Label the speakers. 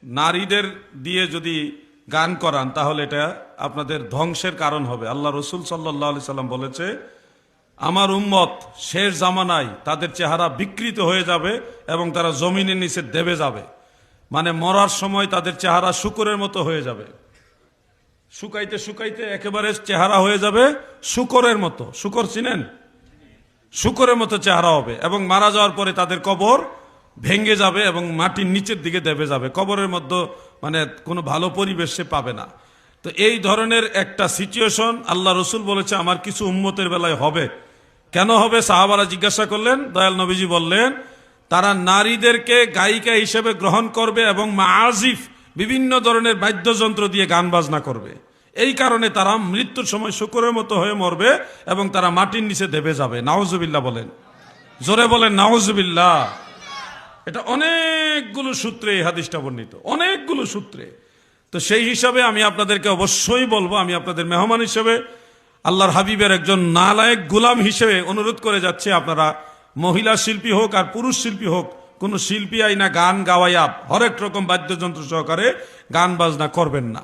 Speaker 1: নারীদের দিয়ে যদি গান করান তাহলে এটা আপনাদের ধ্বংসের কারণ হবে। আল্লাহ রসুল সাল্লাল্লাহু আলাইহি সাল্লাম বলেছে, আমার উম্মত শেষ জামানায় তাদের চেহারা বিকৃত হয়ে যাবে এবং তারা জমিনের নিচে দেবে যাবে। মানে মরার সময় তাদের চেহারা শূকরের মতো হয়ে যাবে, শুকাইতে শুকাইতে একেবারে চেহারা হয়ে যাবে শূকরের মতো। শূকর চিনেন? শূকরের মতো চেহারা হবে এবং মারা যাওয়ার পরে তাদের কবর ভেঙে যাবে এবং মাটির নিচের দিকে দেবে যাবে। কবরের মধ্যে মানে কোনো ভালো পরিবেশ সে পাবে না। তো এই ধরনের একটা সিচুয়েশন আল্লাহ রসুল বলেছে আমার কিছু উম্মতের বেলায় হবে। কেন হবে? সাহাবারা জিজ্ঞাসা করলেন, দয়াল নবীজি বললেন, তারা নারীদেরকে গায়িকা হিসেবে গ্রহণ করবে এবং মাআজিফ বিভিন্ন ধরনের বাদ্যযন্ত্র দিয়ে গান বাজনা করবে। এই কারণে তারা মৃত্যুর সময় শূকরের মতো হয়ে মরবে এবং তারা মাটির নিচে দেবে যাবে। নাউজুবিল্লাহ বলেন, জোরে বলেন নাউজুবিল্লাহ। এটা অনেকগুলো সূত্রে এই হাদিসটা বর্ণিত, অনেকগুলো সূত্রে। তো সেই হিসাবে আমি আপনাদেরকে অবশ্যই বলবো, আমি আপনাদের মেহমান হিসেবে আল্লাহর হাবিবের একজন নালায়েক গোলাম হিসেবে অনুরোধ করে যাচ্ছে, আপনারা মহিলা শিল্পী হোক আর পুরুষ শিল্পী হোক, কোন শিল্পী আইনা গান গাওয়াইয়া হরেক রকম বাদ্যযন্ত্র সহকারে গান বাজনা করবেন না।